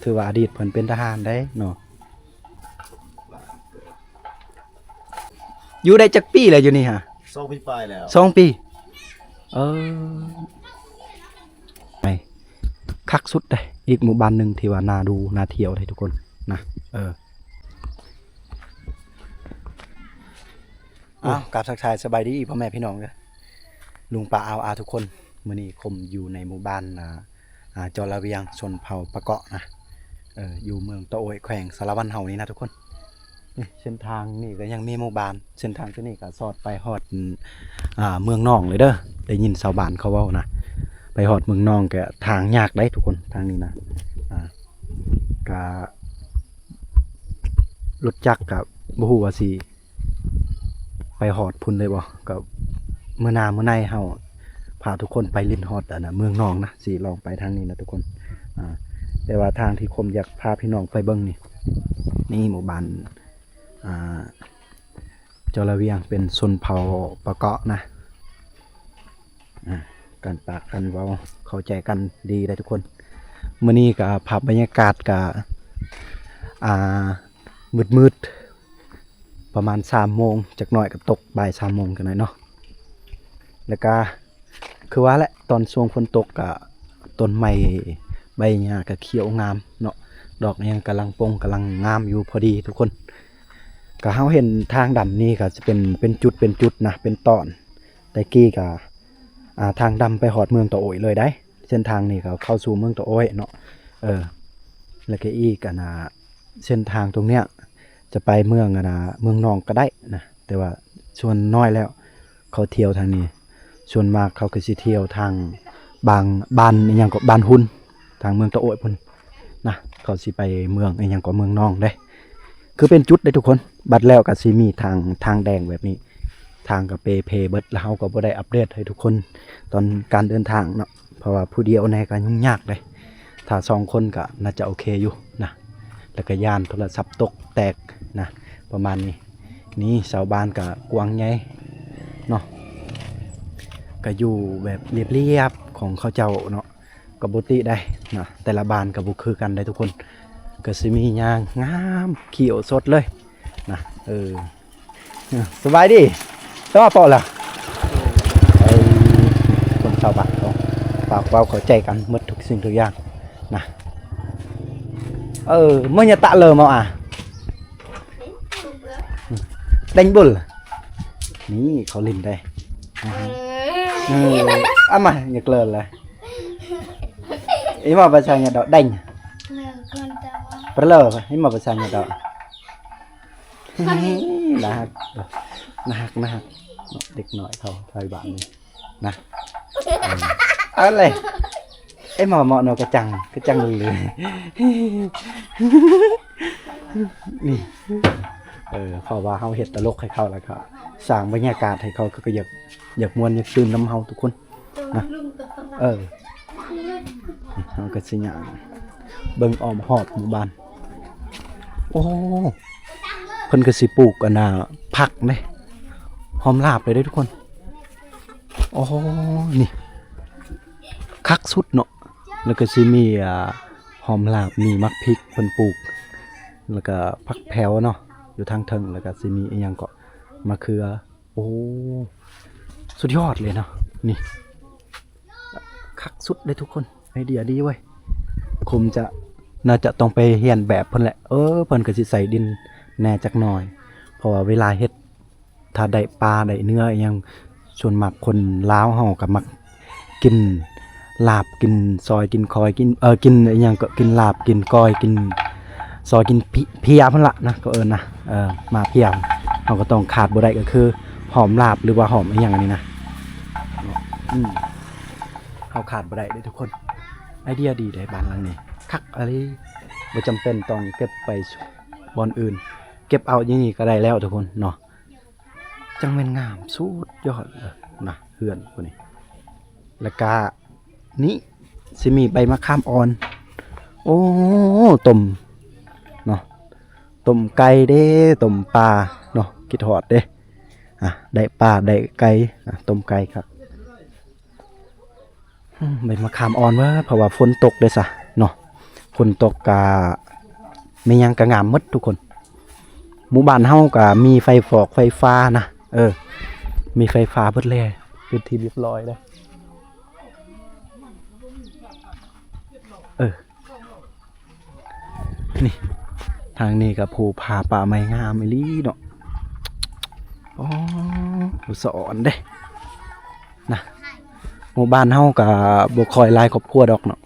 ถือว่าอดีตเพิ่นเป็นทหารได้เนาะอยู่ได้จักปีแล้วอยู่นี่ฮะ2 ปีปลายแล้ว2 ปีไปคักสุดเลยอีกหมู่บ้านหนึ่งที่ว่าน่าดูน่าเที่ยวเลยทุกคนนะกราบทักทายสบายดีพ่อแม่พี่น้องเลยลุงป้าอาทุกคนมื้อนี้คมอยู่ในหมู่บ้านจอระเวียงชนเผ่าปะเกาะนะอยู่เมืองตะโอยแขวงสารวันเฮานี่นะทุกคนนี่เส้นทางนี่ก็ยังมีหมู่บ้านเส้นทางตัวนี้ก็สอดไปฮอดเมืองนองเลยเด้อได้ยินชาวบ้านเขาเว้านะไปฮอดเมืองนองก็ทางยากได้ทุกคนทางนี้นะก็รถจักรกับบ่ฮู้ว่าสิไปฮอดพุ่นเลยบ่ก็มื้อหน้ามื้อในเฮาพาทุกคนไปลิ้นฮอดเมืองนองนะสิลองไปทางนี้นะทุกคนแต่ว่าทางที่คมอยากพาพี่น้องไปเบิ่งนี่หมู่บ้านจระเวียงเป็นชนเผ่าปะเกาะนะกันปากกันเว้าเข้าใจกันดีได้ทุกคนมื้อนี้ก็ภาพบรรยากาศก็มืดประมาณ3 โมงจักหน่อยก็ตกบ่าย3 โมงกันหน่อยเนาะแล้วก็คือว่าแหละตอนช่วงฝนตกก็ต้นไม้ใบหญ้าก็เขียวงามเนาะดอกยังกำลังปงกำลังงามอยู่พอดีทุกคนก็เฮาเห็นทางดำนี่ก็จะเป็นจุดนะเป็นตอนแต่กี้ก็ทางดำไปหอดเมืองตะโอยเลยได้เส้นทางนี้ก็เข้าสู่เมืองตะโอยเนาะแล้วก็อีกเส้นทางตรงเนี้ยจะไปเมืองเมืองนองก็ได้นะแต่ว่าส่วนน้อยแล้วเขาเที่ยวทางนี้ส่วนมากเขาก็สิเที่ยวทางบางบ้านอย่างก็บ้านหุ่นทางเมืองตะโอยพุ่นนะเขาสิไปเมืองอย่างก็เมืองนองได้คือเป็นจุดได้ทุกคนบัดแล้วก็สิมีทางแดงแบบนี้ทางกับเพเบิดแล้วเฮาก็บ่ได้อัปเดตให้ทุกคนตอนการเดินทางเนาะเพราะว่าผู้เดียวในก็ยุ่งยากเลยถ้า2 คนก็น่าจะโอเคอยู่นะแล้วก็ย่านโทรศัพท์ตกแตกนะประมาณนี้นี่ชาวบ้านก็กว้างใหญ่เนาะก็อยู่แบบเรียบๆของเขาเจ้าเนาะก็บ่ติได้นะแต่ละบ้านก็บ่คือกันได้ทุกคนก็สิมีหญ้างามเขียวสดเลยนะสบายดีสวัสดีพ่อล่ะคนชาวบ้านเขาฝากเว้าเข้าใจกันหมดทุกสิ่งทุกอย่างนะเมื่อตะlờ mau đánh bullนี่เขาลินได้mà nhật lờ là ý mà bahasa nhà đó đánh lờ ý mà bahasa nhà đó nạcเด็กหน่อยเขาไทยบ้านนี่นะอะไรไอ้หมอเนาะกระจังเลยนี่เพราะว่าเฮาเฮ็ดตลกให้เขาแล้วก็สร้างบรรยากาศให้เขาก็อยากม่วนอยากตื่นน้ำเฮาทุกคนนะเฮาก็สิย่างเบิ่งอ้อมหอบหมู่บ้านโอ้เพิ่นก็สิปลูกผักเด้หอมลาบเลยเด้ทุกคนโอ้นี่คักสุดเนาะแล้วก็สิมีหอมลาบมีมักพริกเพิ่นปลูกแล้วก็ผักแผ่วเนาะอยู่ทางเทิงแล้วก็สิมีอีหยังก็มะเขือโอ้สุดยอดเลยเนาะนี่คักสุดเลยทุกคนไอเดียดีเว้ยคมจะน่าจะต้องไปเรียนแบบเพิ่นแหละเพิ่นก็สิใส่ดินแหน่จักหน่อยเพราะว่าเวลาเฮ็ดถ้าได้ปลาได้เนื้ออีหยังส่วนมากคนลาวเฮาก็มักกินลาบกินซอยกินคอยกินกินอีหยังก็กินลาบกินก้อยกินซอยกินเพียพุ่นละนะก็นะมาเพียเราก็ต้องขาดบ่ได้ก็คือหอมลาบหรือว่าหอมอีหยังอันนี้นะเขาขาดบ่ได้เด้ทุกคนไอเดียดีได้บ้านหลังนี้คักอะไรบ่จำเป็นต้องเก็บไปบ่อนอื่นเก็บเอาอย่างนี้ก็ได้แล้วทุกคนเนาะจังแม่นงามสุดยอดเลยนะเฮือนพวกนี้แล้วก็นี่สิมีใบมะขามอ่อนโอ้ต้มเนาะต้มไก่เด้ต้มปลาเนาะคิดฮอดเด้ได้ปลาได้ไก่ต้มไก่ครับใบมะขามอ่อนว่าเพราะว่าฝนตกเด้ซะเนาะ ฝนตกกะมีหยังกะงามหมดทุกคนหมู่บ้านเฮากะมีไฟฟอกไฟฟ้านะมีไฟฟ้าเบิดแล้วเป็นที่เรียบร้อยแล้วนี่ทางนี้กับภูผาป่าไม้งามอีหลีเนาะอ๋อสอนเด้นะหมู่บ้านเฮากับบ่ค่อยหลายครอบครัวดอกเนาะ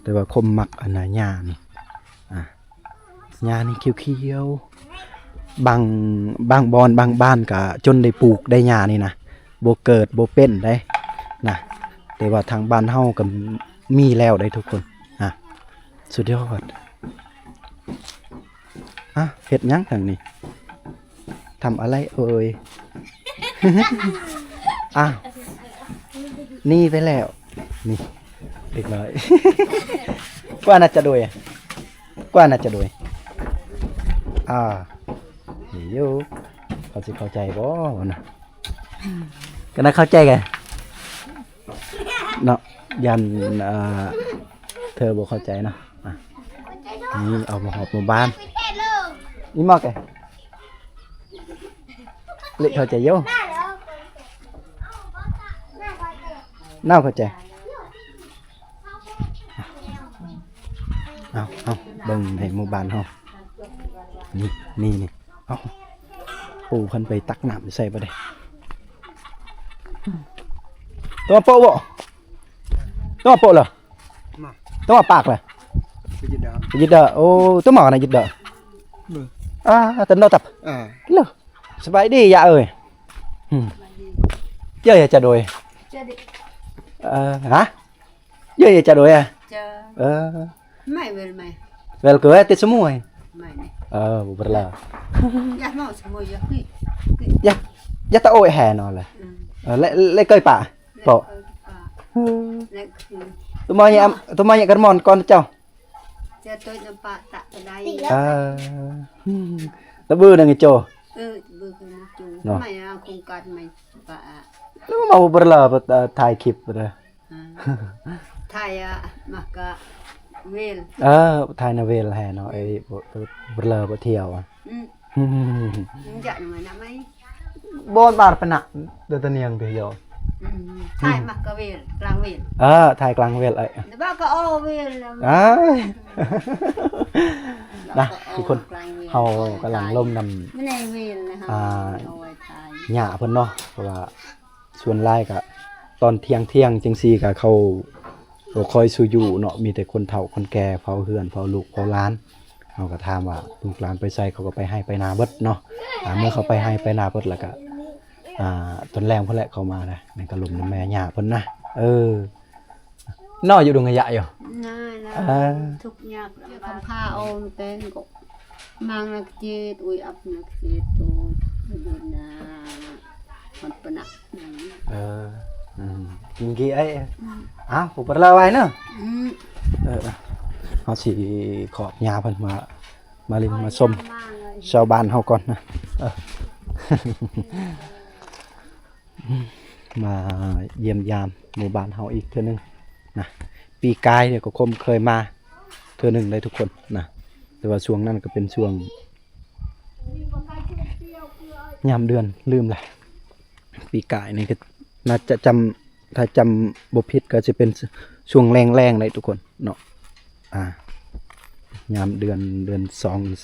แต่ว่าคมมักอันน่ะหญ้านี่หญ้านี่เขียวๆบางบอนบางบ้านก็จนได้ปลูกได้หญ้านี่นะบ่เกิดบ่เป็นได้นะแต่ว่าทางบ้านเฮาก็มีแล้วได้ทุกคนสุดยอดเฮ็ดหยังทางนี้ทำอะไรเอ่ย นี่ไปแล้วนี่เรียบร้อย กว่าน่าจะโดยเดี๋ยวเขาสิเข้าใจบ่นะก็น่าเข้าใจกันเนาะยันเธอบ่เข้าใจเนาะนี่เอามาหอบมาบ้านนี่มากเลยเล็กเข้าใจโย่น่าเข้าใจเอาเบิ่งในหมู่บ้านเฮานี่เอาปู่เพิ่นไปตักน้ำใส่บ่ได้ตัวโปะบ่ตัวโปะเหรอตัวปากเหรอไปยึดเด้อโอ้ตัวหมอน่ะยึดเด้อtấn đâu tập lơ sắp đi dạ ơi chơi giờ trả đồi hả chơi giờ trả đồi mày về mày về cửa tết số mùi mày bật là dạ mau số mùi dạ tao ôi hè nó là lấy cây bả bộ tụi mày nhẹ con mòn con cháu cho tôi nó bạ tạ ở đây nó bư nè nghe cho bư cái chú mày không cần mày bạ nó mau bật làถ่ายคลิปrồi thay mặc vềถ่ายนาเวลแห่เนาะไอ้บลบเที่ยวdạ mày nắm ấy บนบาดปะนะเดือดเนียงเดียว thay mặc vềกลางเวร ถ่ายกลางเวลไอ้ แต่บ้าก็อ้อเวรนะทุกคนเฮากำลังล่มนำไม่ในเวรนะคะเอาไว้ทายหญ้าเพิ่นเนาะเพราะว่าส่วนหลายก็ตอนเที่ยงจังซี่ก็เขาบ่ค่อยสู้อยู่เนาะมีแต่คนเฒ่าคนแก่เฝ้าเฮือนเฝ้าลูกเฝ้าหลานเฮาก็ถามว่าลูกหลานไปไสเขาก็ไปให้ไปนาเบิดเนาะเมื่อเขาไปให้ไปนาเบิดแล้วก็ตอนแรงเพิ่นแหละเข้ามานะนั่นก็ลมน้ำแม่หญ้าเพิ่นนะน้ออยู่ดงขยะอยู่น่าทุกอย่างทำผ้าเอาเป็นก็มังนักเจตอุ้ยอับนักเจตตัวดูนะมันปนักกินกี่ไอ้ผมไปเล่าไว้เนาะเขาสิขอบยาเพิ่นมาลินมาส้มชาวบ้านเฮาก่อนนะมาเยี่ยมยามหมู่บ้านเฮาอีกเทื่อนึงนะปีกายเนี่ยก็คมเคยมาเทื่อนึงเลยทุกคนนะแต่ว่าช่วงนั้นก็เป็นช่วงยามเดือนลืมแหละปีกายนี่ก็น่าจะถ้าจำบ่ผิดก็จะเป็นช่วงแรงๆเลยทุกคนเนาะยามเดือน2 หรือ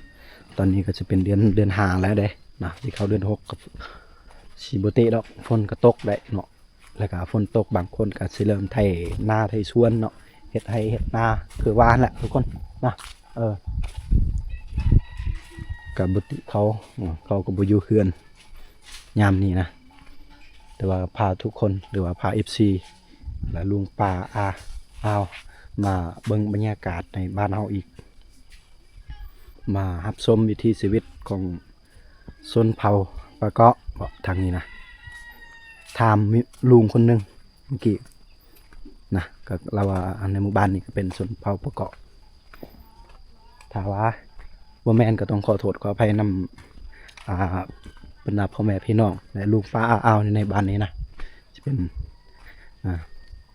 3ตอนนี้ก็จะเป็นเดือน5แล้วเด้นะที่เขาเดือน6กับสิบ่ติดอกฝนก็ตกได้เนาะแล้วก็ฝนตกบางคนก็สิเริ่มไถนาไถสวนเนาะเฮ็ดไร่เฮ็ดนาคือว่าแหละทุกคนนะกับบุติเขาก็บ่อยู่เฮือนยามนี้นะแต่ว่าพาทุกคนหรือว่าพา FC และลุงป้ามาเบิ่งบรรยากาศในบ้านเฮาอีกมารับชมวิถีชีวิตของชนเผ่าปะเกาะทางนี้นะถามลุงคนนึงเมื่อกี้นะก็เราว่าในหมู่บ้านนี้ก็เป็นชนเผ่าปะเกาะถ้าว่าบ่แม่นก็ต้องขอโทษขออภัยนำบรรดาพ่อแม่พี่น้องและลูกป้าในบ้านนี้นะจะเป็น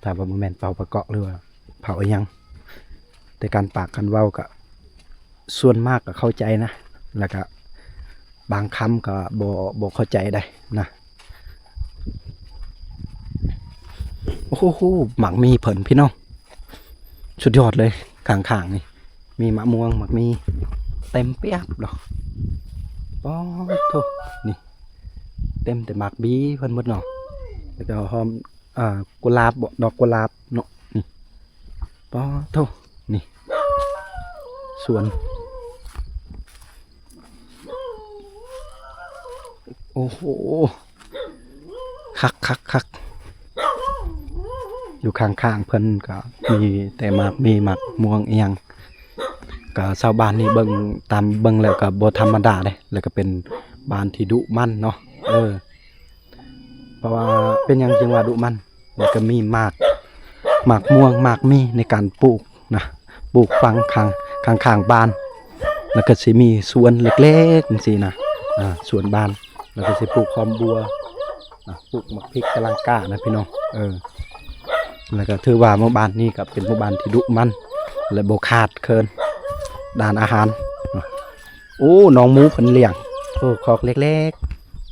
ถ้าว่าบ่แม่นเผ่าปะเกาะหรือว่าเผ่าอีหยัง แต่การปากกันเว้าก็ส่วนมากก็เข้าใจนะแล้วก็บางคำก็บ่เข้าใจได้นะโอ้โหหมักมีเผินพี่น้องสุดยอดเลยข้างๆนี่มีมะม่วงหมักมีเต็มเปียบดอกป้อโธ่นี่เต็มแต่หมักบีเพิ่นหมดเนาะแล้วก็หอมกุหลาบดอกกุหลาบเนาะนี่ป้อโธ่นี่สวนโอ้โหคักอยู่ข้างๆเพิ่นก็มีแต่มีหมักม่วงอีหยังก็ชาวบ้านนี่เบิ่งตามเบิ่งแล้วก็บ่ธรรมดาเด้แล้วก็เป็นบ้านที่ดุมั่นเนาะเพราะว่าเป็นหยังจึงว่าดุมั่นแล้วก็มีหมากม่วงหมากมีในการปลูกนะปลูกฟังข้างบ้านแล้วก็สิมีสวนเล็กๆจังซี่นะสวนบ้านแล้วก็สิปลูกหอมบัวปลูกมะพริกกะลังกานะพี่น้องแล้วก็ถือว่าหมู่บ้านนี้ก็เป็นหมู่บ้านที่ดุมันและบ่ขาดเคินด้านอาหารโอ้น้องหมูเพิ่นเลี้ยงคอกเล็ก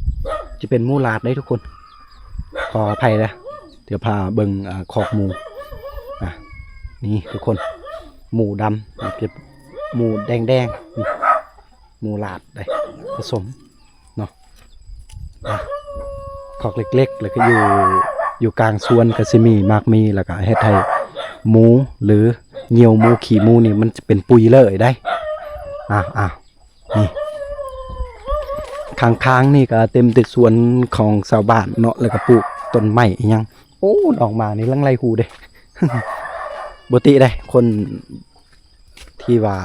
ๆจะเป็นหมูลาดได้ทุกคนขออภัยนะเดี๋ยวพาเบิ่งคอกหมูนี่ทุกคนหมูดำเก็บหมูแดงนี่หมูลาดได้ผสมเนาะคอกเล็กๆแล้วก็อยู่กลางสวนก็สิมีมากมีแล้วก็เฮ็ดให้หมูหรือเหยี่ยวหมูขี้หมูนี่มันจะเป็นปุ๋ยเลยได้นี่ข้างๆนี่ก็เต็มแต่สวนของชาวบ้านเนาะแล้วก็ปลูกต้นไม้อีหยังโอ้ดอกมานี่ลังไรหูเด้ บ่ติได้คนที่ว่า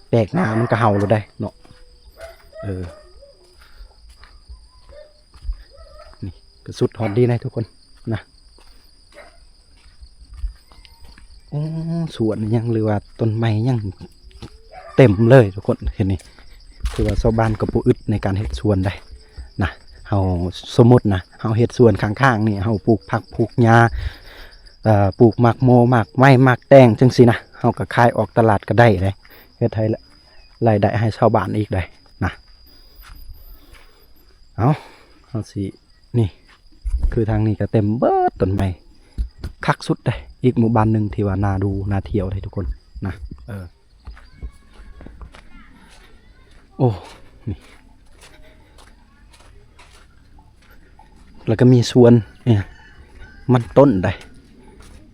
แปลกหน้ามันก็เห่าเราได้เนาะนี่ก็สุดฮอตดีนะทุกคนนะโอ้สวนยังหรือว่าต้นไม้ยังเต็มเลยทุกคนเห็นนี่คือว่าชาวบ้านก็บ่อึดในการเฮ็ดสวนได้นะเฮาสมมุตินะเฮาเฮ็ดสวนข้างๆนี่เฮาปลูกผักปลูกหญ้าปลูกหมากโมหมากไม้หมากแตงจังซี่นะเฮาก็ขายออกตลาดก็ได้เลยเฮ็ดให้รายได้ให้ชาวบ้านอีกได้นะเฮาสินี่คือทางนี้ก็เต็มเบิดต้นไม้คักสุดเลยอีกหมู่บ้านหนึ่งที่ว่าน่าดูน่าเที่ยวเลยทุกคนนะโอ้นี่แล้วก็มีสวนเนี่ยมันต้นได้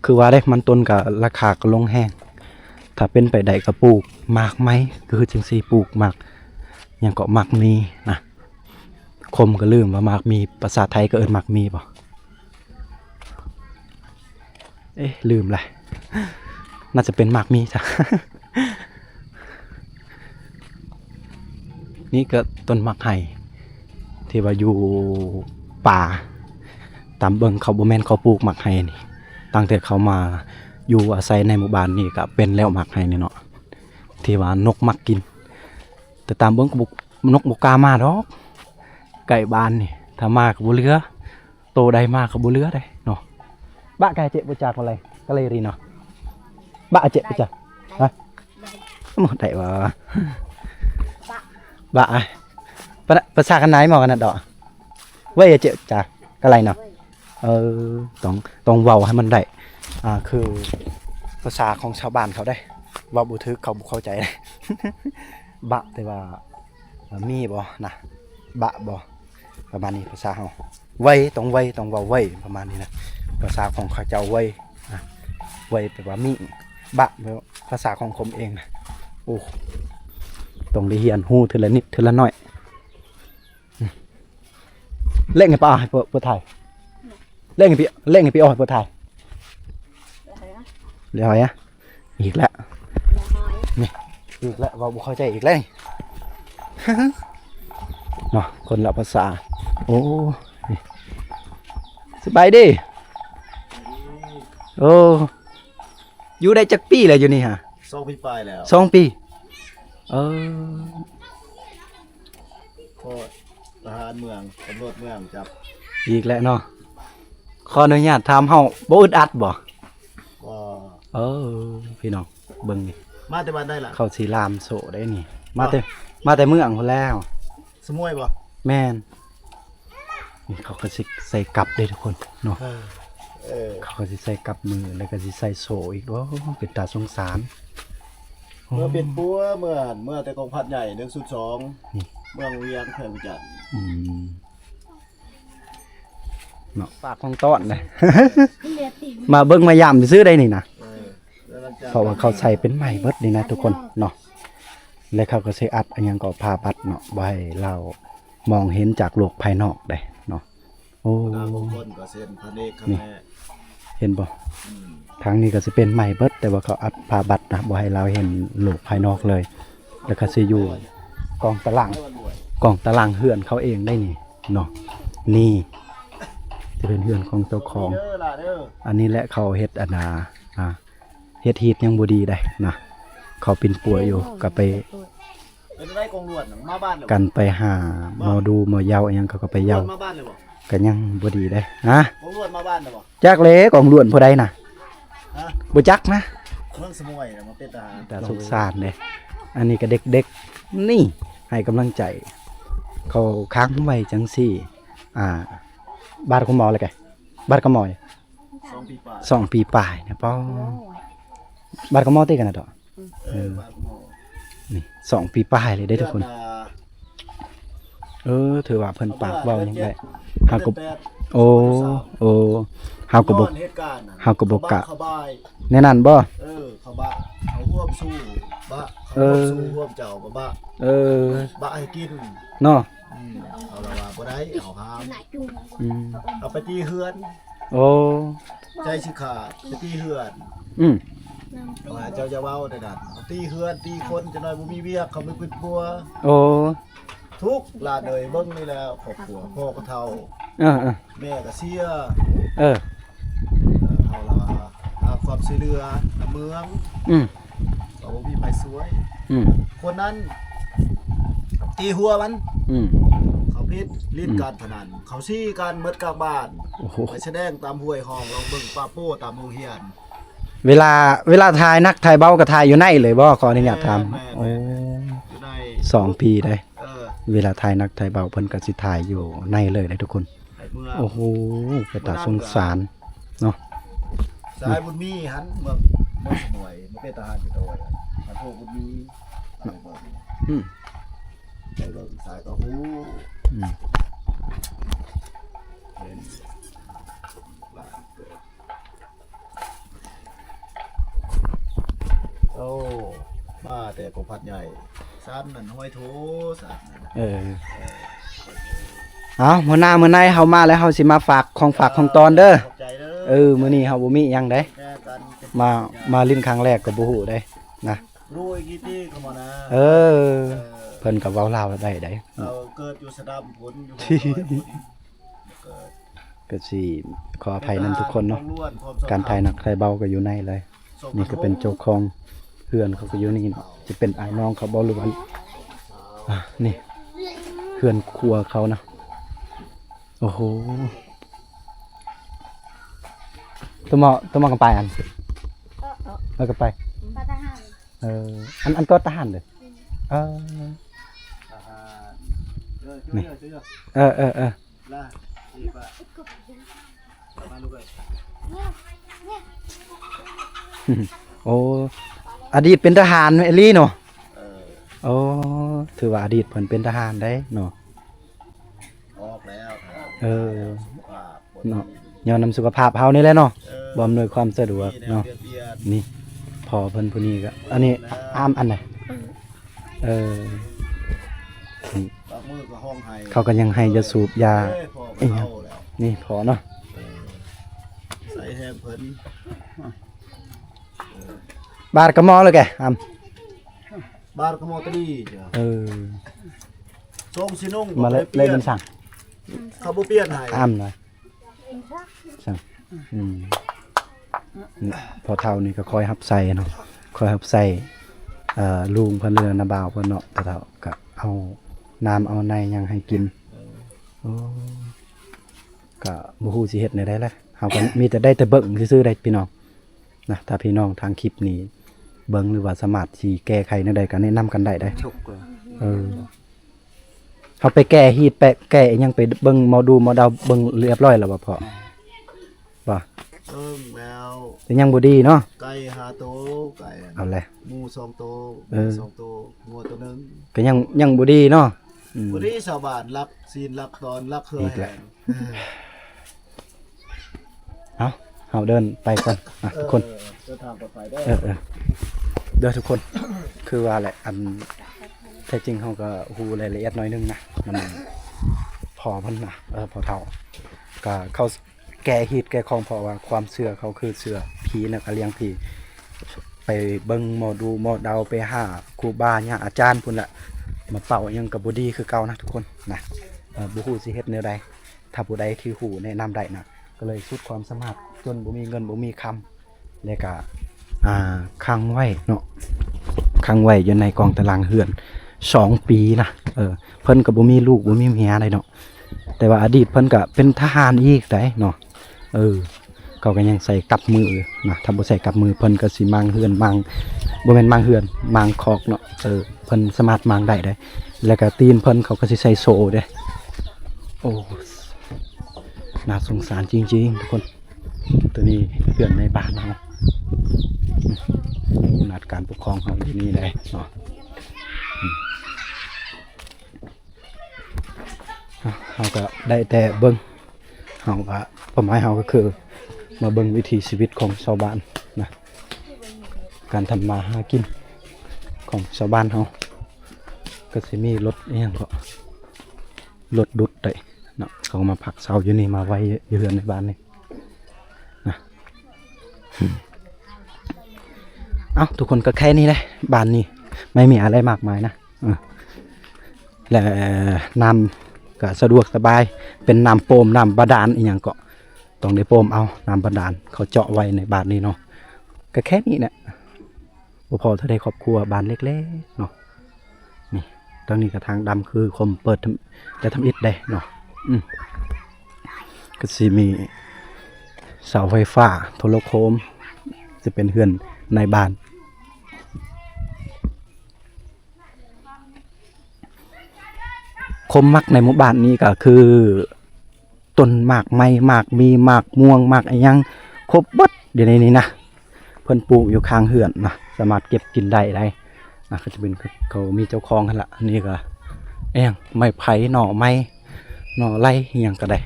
คือว่าได้มันต้นกับราคาก็ลงแห้งถ้าเป็นไปได้ก็ปลูกหมากไหมคือจังซี่ปลูกหมากอย่างก็หมากมีนะคมก็ลืมว่าหมากมีภาษาไทยก็เอิ้นหมากมีป่ะลืมเลยน่าจะเป็นหมากมีจ้ะ นี่ก็ต้นหมากไห่ที่ว่าอยู่ป่าตามเบิ่งเขาบ่แม่นเขาปลูกหมากไห่นี่ตั้งแต่เขามาอยู่อาศัยในหมู่บ้านนี่ก็เป็นแล้วหมากไห่นี่เนาะที่ว่านกมักกินแต่ตามเบิ่งก็นกบ่กล้ามาดอกไก่บ้านนี่ถ้ามาก็บ่เหลือโตได้มาก็บ่เหลือได้เนาะบะไก่เจ็บบ่จากอะไรก็เลยรีเนาะบะเจ็บบ่จากฮะหมดได้บ่บะภาษากันไหนหมอกันน่ะดอกเว้ยเจ็บจากอะไรเนาะต้องเว้าให้มันได้คือภาษาของชาวบ้านเขาได้เว้าบ่ถึกเขาบ่เข้าใจได้ บะแต่ว่ามีบ่นะบะบ่ประมาณนี้ภาษาเฮาเว้ยต้องเว้าเว้ยประมาณนี้นะภาษาของเขาเจ้าเว้ยเว้ยแปลว่ามีบะแปลว่าภาษาของผมเองนะโอ้ต้องได้เรียนฮู้ทีละนิดทีละน้อยเล่นไงป้าให้เปิดถ่ายเล่นไงพี่อ้อยเปิดถ่ายเดี๋ยวอ่ะอีกแล้วนี่อีกแล้วว่าบุเข้าใจอีกแล้วเนาะคนละภาษาโอ้สบายดีโอ้อยู่ได้จักปีเลยอยู่นี่ฮะ2 ปีไปแล้ว2 ปีโคตรทหารเมืองตำรวจเมืองจับอีกแล้วเนาะขออนุญาตถามเฮาบ่อึดอัดบ่พี่น้อง เบิ่งนี่ มาแต่บ้านได้ล่ะ เขาสิลามโซได้นี่มาแต่เมืองพุ่นแล้ว สมวยบ่ แม่นนี่เขาก็สิใส่กลับเด้ทุกคนเนาะ เออ เขาก็สิใส่กลับมือแล้วก็สิใส่โซอีกว่าเป็นตาสงสาร เมื่อเป็นปัวเมื่อแต่กองพัดใหญ่102 นี่ เมืองเวียงเพิ่งจัด อืมเนาะฝากของต้อนเลย มาเบิ่งมายามซื้อได้นี่นะ แล้วหลังจาก เพราะว่าเขาใส่เป็นใหม่เบิดนี่นะทุกคนเนาะแล้วเขาก็สิอัดอันหยังก็ผ้าบัดเนาะไว้เรามองเห็นจากโลกภายนอกได้เนาะโอ้ นางมงคลก็เส้นพระเนกพระแม่ เห็นบ่ทางนี้ก็สิเป็นใหม่เบิดแต่ว่าเขาอัดผ้าบัดนะบ่ให้เราเห็นโลกภายนอกเลย แล้วก็สิอยู่กองตาราง กล่องตารางเฮือนเขาเองได้นี่เนาะนี่จะเป็นเฮือนของเจ้าของ เด้อล่ะเด้อ อันนี้แหละเขาเฮ็ดอนาเฮ็ดฮีดยังบ่ดีได้นะเขาเป็นป่วยอยู่ก็ไป เป็นได้กองลวดน่ะมาบ้านแล้ว กันไปหาหมอดูหมอเยาอิหยังเขาก็ไปเยา มาบ้านเลยบ่ ก็ยังบ่ดีได้ฮะ กองลวดมาบ้านเลยบ่ จักเลกองล้วนผู้ใดน่ะ ฮะ บ่จักนะ เมืองสมวยน่ะมาเป็นทหาร แต่สงสารเด้อันนี้ก็เด็กๆนี่ให้กำลังใจ เขาค้างไว้จังซี่บาดก็หมอเลยแกบาดก็หมอ 2 ปีป่า 2 ปีปลายเนี่ยป้อบาดก็หมอติกันน่ะดอก บ้านหมอ นี่2 ปีปลายเลยได้ทุกคน เดือ ถือว่าเพิ่นปากเว้ายังได้ เฮา เฮา ก็ ก็โอ้เฮาก็บ่ เหตุการณ์น่ะ เฮาก็บ่กะ เข้าบ้าน แน่นั่นบ่ เข้าบ้านเขาร่วมสู้บ้าเขา เอ ร่ว อ มสู้ร่วมเจ้าบ้า เออ บ้าให้กิน เนาะ เอาละว่าบ่ได้เอาห้าม อืม เอาไปตีเฮือน โอ้ ใจสิขาดไปตีเฮือน อืม ว่าเจ้าจะเว้าได้ดันเอาตีเฮือนตีคนจะน้อยบ่มีเวียกเขาไม่เป็นปัว โอ้ ทุกลาดเลยเบิ่งนี่แล้วครอบครัวพ่อก็เฒ่า เออ แม่ก็เสีย เออ เอาละว่าหาความช่วยเหลือในเมือง อืม ก็บ่มีไผสวย อืม คนนั้นตีหัวมัน อืม เขาพิษลิ้นการพนันเขาซี่การเมดกลางบ้าน โอ้โห ไปแสดงตามห้วยห้องลองเบิ่งป้าโป้ตามโรงเรียน เวลาถ่ายนักถ่ายเบาก็ถ่ายอยู่ในเลยบ่ขออนุญาตถาม แม่น โอ้ อยู่ใน 2 ปีได้ เออ เวลาถ่ายนักถ่ายเบาเพิ่นก็สิถ่ายอยู่ในเลยได้ทุกคน ไอ้เมือง โอ้โหเป็นตาสงสารเนาะ สายบุญมีหันเมืองหน่วยมันเป็นทหารอยู่ตัวมาโทษบุญมีไปเบิ่ง อืม ไปเบิ่งสายกระหู อืม เห็นบ้านเกิดโอ้มาแต่กองพัดใหญ่ซ้ำนั่นห้อยโถซ้ำนั่น เอามื้อหน้ามื้อในเฮามาแล้วเฮาสิมาฝากของตอนเด้อ ขอบใจเด้อ มื้อนี้เฮาบ่มีหยังเด้ แม่กันเป็น มาลิ้นครั้งแรกก็บ่ฮู้เด้นะ รู้อีกกี่ตีเข้ามานะ เออ เพิ่นก็เว้าลาวได้เด้ เอาเกิดอยู่สะดำผลอยู่บ่อยผลเกิด ก็สิขออภัยนํทุกคนเนาะการถ่ายหนักถ่ายเบาก็อยู่ในเลย นี่ก็เป็นเจ้าของเพื่อนเขาก็อยู่นี่จะเป็นอ้ายน้องเขาบ่หรือว่านี่เพื่อนครัวเขานะโอ้โหตัวหมอกันไปอันแล้วก็ไปอันก็ทหารเลยนี่เออล่ะอีป่ะมาลูกเอ้ย โอ้อดีตเป็นทหารเอลี่เนาะ เออ โอ้ถือว่าอดีตเพิ่นเป็นทหารได้เนาะ ออกแล้วครับ เออ ว่าบ่ เนาะย้อนนำสุขภาพเฮานี่แหละเนาะ เออ บ่อำนวยความสะดวก นี่แนว เนาะ เบียด นี่พอเพิ่นผู้นี้ก็อันนี้อ้ามอันไหนนี่ ปากมือกับห้องไห้ เขาก็ยังให้ยาสูบยา เอ้ยพอก็เข้าแล้ว นี่พอเนาะ ใส่แทงเพิ่น บาดกระหมอเลยแกอ้ำ บาร์กโมตรีจ้ะ เออ ทรงสินุ่ง มาเลยมันสั่ง เขาบ่เปลี่ยนให้ อ้ำหน่อยสั่งนี่พอเท่านี่ก็คอยรับใส่เนาะคอยรับใส่ลุงเพิ่นเรือนาบ่าวเพิ่นเนาะแต่เท่าก็เอาน้ำเอาในยังให้กินโอ้ก็บ่ฮู้สิเฮ็ดได้แหละเฮาก็มีแต่ได้แต่เบิ่งซื่อๆได้พี่น้องนะถ้าพี่น้องทางคลิปนี้ เบิ่งหรือว่าสามารถสิแก้ไขแนวใดก็แนะนำกันได้ได้ ฉุกเลย เขาไปแก้ฮีตไปแก้อิหยังไปเบิ่งหมอดูหมอดาวเบิ่งเรียบร้อยแล้วบ่พ่อบ่ แมว แต่ยังบ่ดีเนาะ ไก่5ตัวไก่ เอาแหละ หมู2ตัวห เอ มู อ 2ตัวงัวตัวหนึง ก็ยังบ่ดีเนาะอืม วันนี้ชาวบ้านรักซีนรักตอนรักเคย อีกแล้ว เอาเฮาเดินไปก่อนทุกคน เดินทางปลอดภัยได้ เด้อทุกคน คือว่าแหละอันแท้จริงเขาก็ฮู้รายละเอียดน้อยนึงนะมันพอเพิ่นนะพอเท่าก็เขาแก้ฮีตแก้ของเพราะว่าความเชื่อเขาคือเชื่อผีนะก็เลี้ยงผีไปเบิ่งหมอดูหมอเดาไปหาครูบาเนี่ยอาจารย์พุ่นละมาเป่าอิหยังก็บ่ดีคือเก่านะทุกคนนะบ่ฮู้สิเฮ็ดแนวใดถ้าผู้ใดที่ฮู้แนะนำได้นะก็เลยสุดความสามารถจนบ่มีเงินบ่มีคำแล้วก็ค้างไว้เนาะค้างไว้อยู่ในกองตารางเฮือน2 ปีนะเพิ่นก็บ่มีลูกบ่มีเมียได้เนาะแต่ว่าอดีตเพิ่นก็เป็นทหารอีกได้เนาะเขาก็ยังใส่กับมือนะถ้าบ่ใส่กับมือเพิ่นก็สิมางเฮือนมางบ่แม่นมางเฮือนมางคอกเนาะเพิ่นสามารถมางได้เด้แล้วก็ตีนเพิ่นเขาก็สิใส่โซ่เด้โอ้น่าสงสารจริงๆทุกคนตัวนี้เพื่อนในบ้านเฮาอำนาจการปกครองเฮาอยู่นี่เลยเนาะเฮาก็ได้แต่เบิ่งเฮาก็เป้าหมายเฮาก็คือมาเบิ่งวิถีชีวิตของชาวบ้านนะการทำมาหากินของชาวบ้านเฮาก็สิมีรถอีหยังก็รถดุดได้เนาะเขามาพักเสาอยู่นี่มาไว้อยู่เรือนในบ้านนี่นะเอาทุกคนก็แค่นี้แหละบ้านนี้ไม่มีอะไรมากมายนะและน้ำก็สะดวกสบายเป็นน้ำโปมน้ำบาดาลอีหยังก็ต้องได้โปมเอาน้ำบาดาลเขาเจาะไว้ในบ้านนี้เนาะก็แค่นี้แหละบ่พอถ้าได้ครอบครัวบ้านเล็กๆเนาะนี่ตรงนี้ก็ทางดำคือคมเปิดแต่ทำอิฐได้เนาะก็สิมีเสาไฟฟ้าโทรโคมจะเป็นเฮือนในบ้านคมมักในหมู่บ้านนี้ก็คือต้นหมากไม้หมากมีหมากม่วงหมากอะไรยังครบเบิดเดี๋ยวนี้นะเพิ่นปลูกอยู่ข้างเฮือนนะสามารถเก็บกินได้นะก็จะเป็นเขามีเจ้าของกันละนี่ก็ไม้ไผ่หน่อไม้หน่อไร่อหยังก็ได้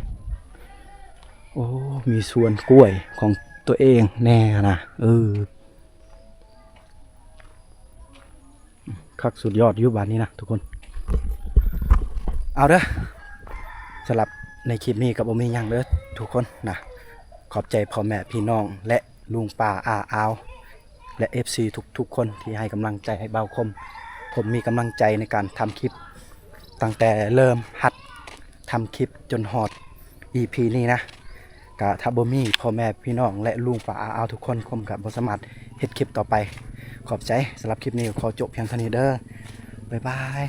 โอ้มีสวนกล้วยของตัวเองแน่นะคักสุดยอดอยู่บ้านนี้นะทุกคนเอาเด้อสำหรับในคลิปนี้กับโอมียังเด้อทุกคนนะขอบใจพ่อแม่พี่น้องและลุงป้าอาอาวและ FC ทุกคนที่ให้กำลังใจให้เบาคมผมมีกำลังใจในการทำคลิปตั้งแต่เริ่มหัดทำคลิปจนฮอด EP นี้นะกะทับบ่มีพ่อแม่พี่น้องและลุงป้าอาอาวทุกคนคมกับบ่สามารถเฮ็ดคลิปต่อไปขอบใจสำหรับคลิปนี้ขอจบเพียงเท่านี้เด้อบ๊ายบาย